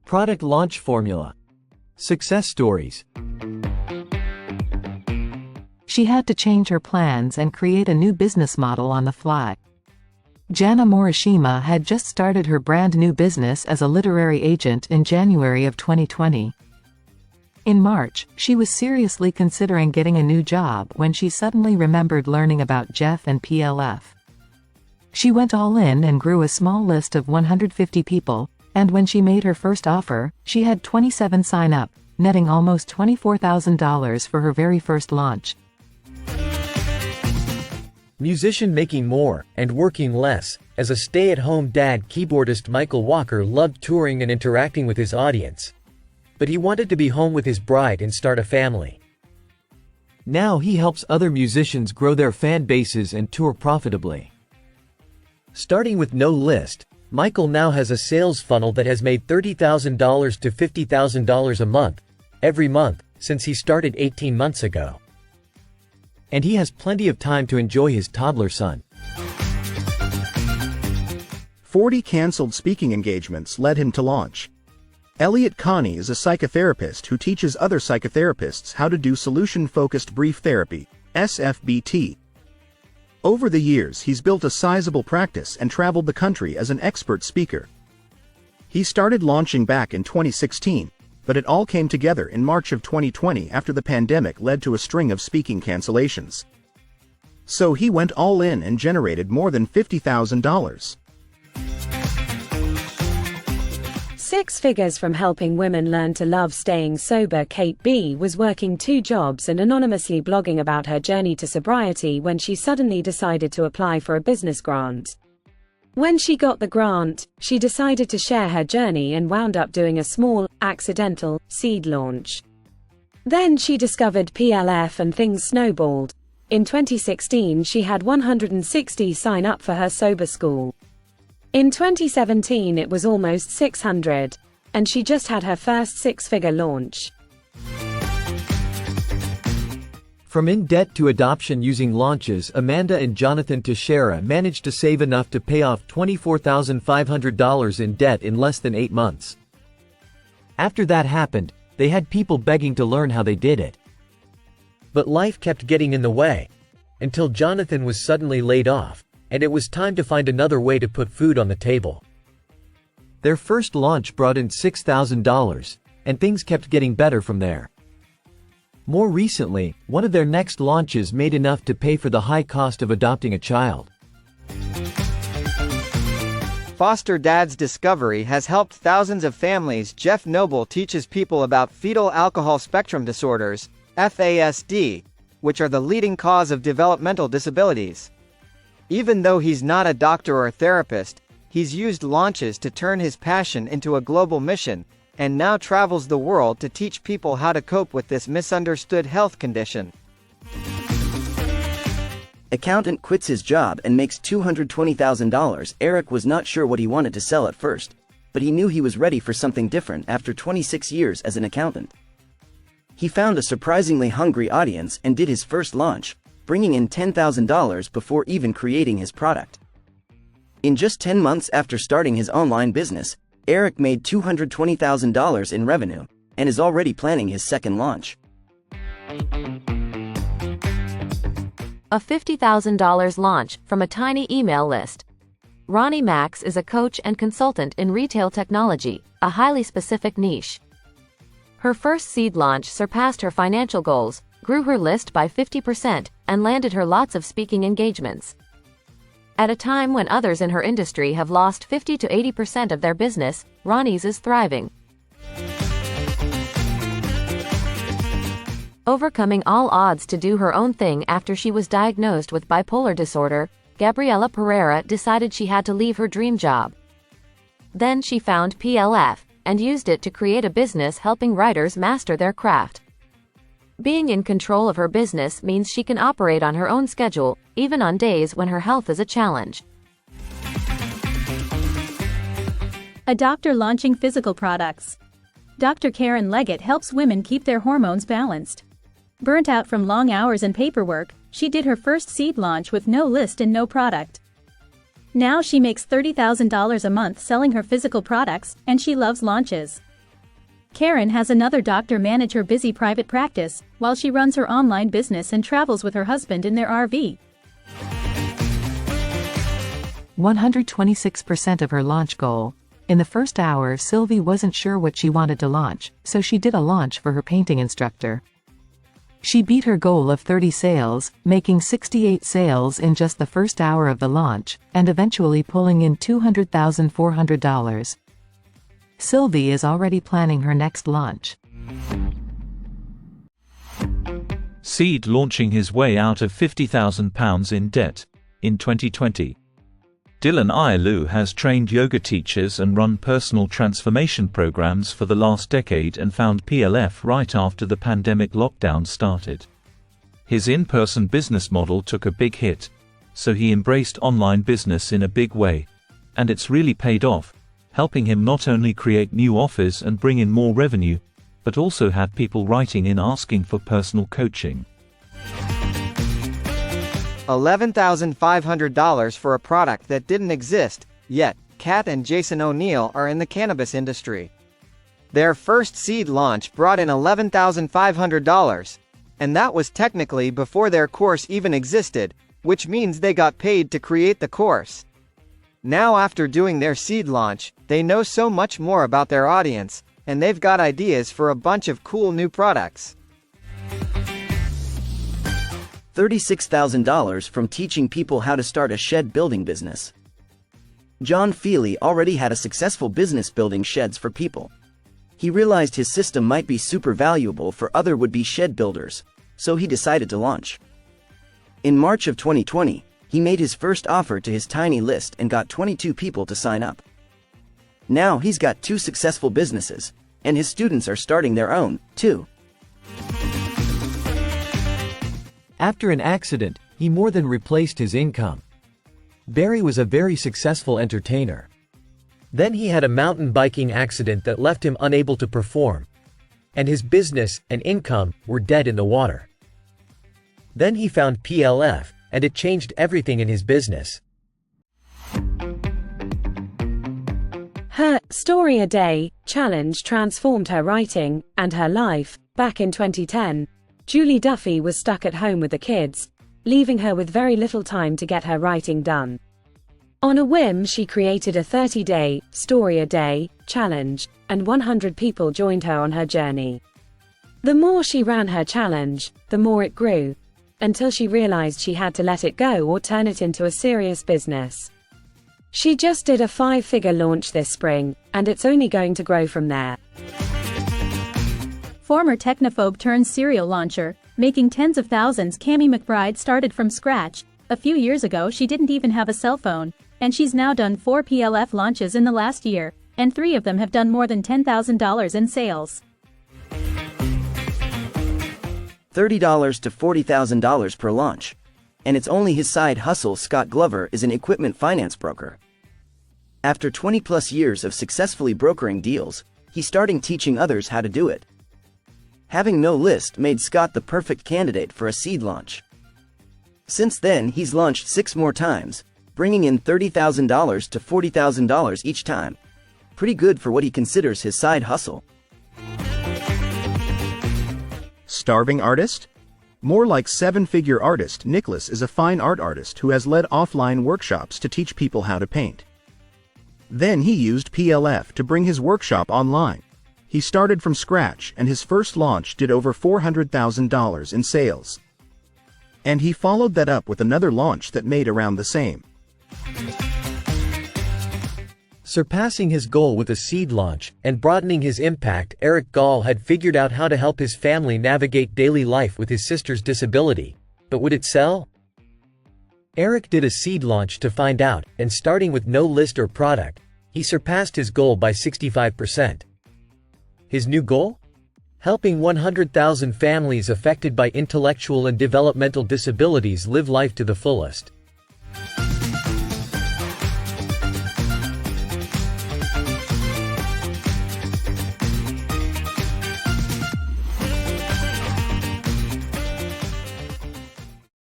Product launch formula. Success stories. She had to change her plans and create a new business model on the fly. Janna Morishima had just started her brand new business as a literary agent in January of 2020. In March, she was seriously considering getting a new job when she suddenly remembered learning about Jeff and PLF. She went all in and grew a small list of 150 people, and when she made her first offer, she had 27 sign up, netting almost $24,000 for her very first launch. Musician making more and working less. As a stay-at-home dad, keyboardist Michael Walker loved touring and interacting with his audience. But he wanted to be home with his bride and start a family. Now he helps other musicians grow their fan bases and tour profitably. Starting with no list, Michael now has a sales funnel that has made $30,000 to $50,000 a month, every month, since he started 18 months ago. And he has plenty of time to enjoy his toddler son. 40 canceled speaking engagements led him to launch. Elliot Connie is a psychotherapist who teaches other psychotherapists how to do solution-focused brief therapy, SFBT. Over the years, he's built a sizable practice and traveled the country as an expert speaker. He started launching back in 2016, but it all came together in March of 2020 after the pandemic led to a string of speaking cancellations. So he went all in and generated more than $50,000. 6 figures from helping women learn to love staying sober. Kate B. was working 2 jobs and anonymously blogging about her journey to sobriety when she suddenly decided to apply for a business grant. When she got the grant, she decided to share her journey and wound up doing a small, accidental, seed launch. Then she discovered PLF and things snowballed. In 2016 she had 160 sign up for her sober school. In 2017 it was almost 600. And she just had her first 6-figure launch. From in debt to adoption using launches, Amanda and Jonathan Teixeira managed to save enough to pay off $24,500 in debt in less than 8 months. After that happened, they had people begging to learn how they did it. But life kept getting in the way, until Jonathan was suddenly laid off, and it was time to find another way to put food on the table. Their first launch brought in $6,000, and things kept getting better from there. More recently, one of their next launches made enough to pay for the high cost of adopting a child. Foster Dad's discovery has helped thousands of families. Jeff Noble teaches people about fetal alcohol spectrum disorders, FASD, which are the leading cause of developmental disabilities. Even though he's not a doctor or therapist, he's used launches to turn his passion into a global mission, and now travels the world to teach people how to cope with this misunderstood health condition. Accountant quits his job and makes $220,000. Eric was not sure what he wanted to sell at first, but he knew he was ready for something different after 26 years as an accountant. He found a surprisingly hungry audience and did his first launch, bringing in $10,000 before even creating his product. In just 10 months after starting his online business, Eric made $220,000 in revenue, and is already planning his second launch. A $50,000 launch from a tiny email list. Ronnie Max is a coach and consultant in retail technology, a highly specific niche. Her first seed launch surpassed her financial goals, grew her list by 50%, and landed her lots of speaking engagements. At a time when others in her industry have lost 50 to 80% of their business, Ronnie's is thriving. Overcoming all odds to do her own thing after she was diagnosed with bipolar disorder, Gabriela Pereira decided she had to leave her dream job. Then she found PLF, and used it to create a business helping writers master their craft. Being in control of her business means she can operate on her own schedule, even on days when her health is a challenge. A doctor launching physical products. Dr. Karen Leggett helps women keep their hormones balanced. Burnt out from long hours and paperwork, she did her first seed launch with no list and no product. Now she makes $30,000 a month selling her physical products, and she loves launches. Karen has another doctor manage her busy private practice, while she runs her online business and travels with her husband in their RV. 126% of her launch goal. In the first hour, Sylvie wasn't sure what she wanted to launch, so she did a launch for her painting instructor. She beat her goal of 30 sales, making 68 sales in just the first hour of the launch, and eventually pulling in $200,400. Sylvie is already planning her next launch. Seed launching his way out of £50,000 in debt. In 2020, Dylan Iolu has trained yoga teachers and run personal transformation programs for the last decade and found PLF right after the pandemic lockdown started. His in-person business model took a big hit, so he embraced online business in a big way, and it's really paid off, helping him not only create new offers and bring in more revenue, but also had people writing in asking for personal coaching. $11,500 for a product that didn't exist yet. Kat and Jason O'Neill are in the cannabis industry. Their first seed launch brought in $11,500, and that was technically before their course even existed, which means they got paid to create the course. Now after doing their seed launch, they know so much more about their audience, and they've got ideas for a bunch of cool new products. $36,000 from teaching people how to start a shed building business. John Feely already had a successful business building sheds for people. He realized his system might be super valuable for other would-be shed builders, so he decided to launch. In March of 2020, he made his first offer to his tiny list and got 22 people to sign up. Now he's got 2 successful businesses, and his students are starting their own, too. After an accident, he more than replaced his income. Barry was a very successful entertainer. Then he had a mountain biking accident that left him unable to perform, and his business and income were dead in the water. Then he found PLF, and it changed everything in his business. Her Story a Day challenge transformed her writing and her life. Back in 2010, Julie Duffy was stuck at home with the kids, leaving her with very little time to get her writing done. On a whim, she created a 30-day Story a Day challenge, and 100 people joined her on her journey. The more she ran her challenge, the more it grew, until she realized she had to let it go or turn it into a serious business. She just did a 5-figure launch this spring, and it's only going to grow from there. Former technophobe turned serial launcher, making tens of thousands. Cammie McBride started from scratch. A few years ago she didn't even have a cell phone, and she's now done 4 PLF launches in the last year, and 3 of them have done more than $10,000 in sales. $30,000 to $40,000 per launch. And it's only his side hustle. Scott Glover is an equipment finance broker. After 20+ years of successfully brokering deals, he's starting teaching others how to do it. Having no list made Scott the perfect candidate for a seed launch. Since then he's launched 6 more times, bringing in $30,000 to $40,000 each time. Pretty good for what he considers his side hustle. Starving artist? More like 7-figure artist. Nicholas is a fine art artist who has led offline workshops to teach people how to paint. Then he used PLF to bring his workshop online. He started from scratch, and his first launch did over $400,000 in sales. And he followed that up with another launch that made around the same. Surpassing his goal with a seed launch and broadening his impact, Eric Gall had figured out how to help his family navigate daily life with his sister's disability. But would it sell? Eric did a seed launch to find out, and starting with no list or product, he surpassed his goal by 65%. His new goal? Helping 100,000 families affected by intellectual and developmental disabilities live life to the fullest.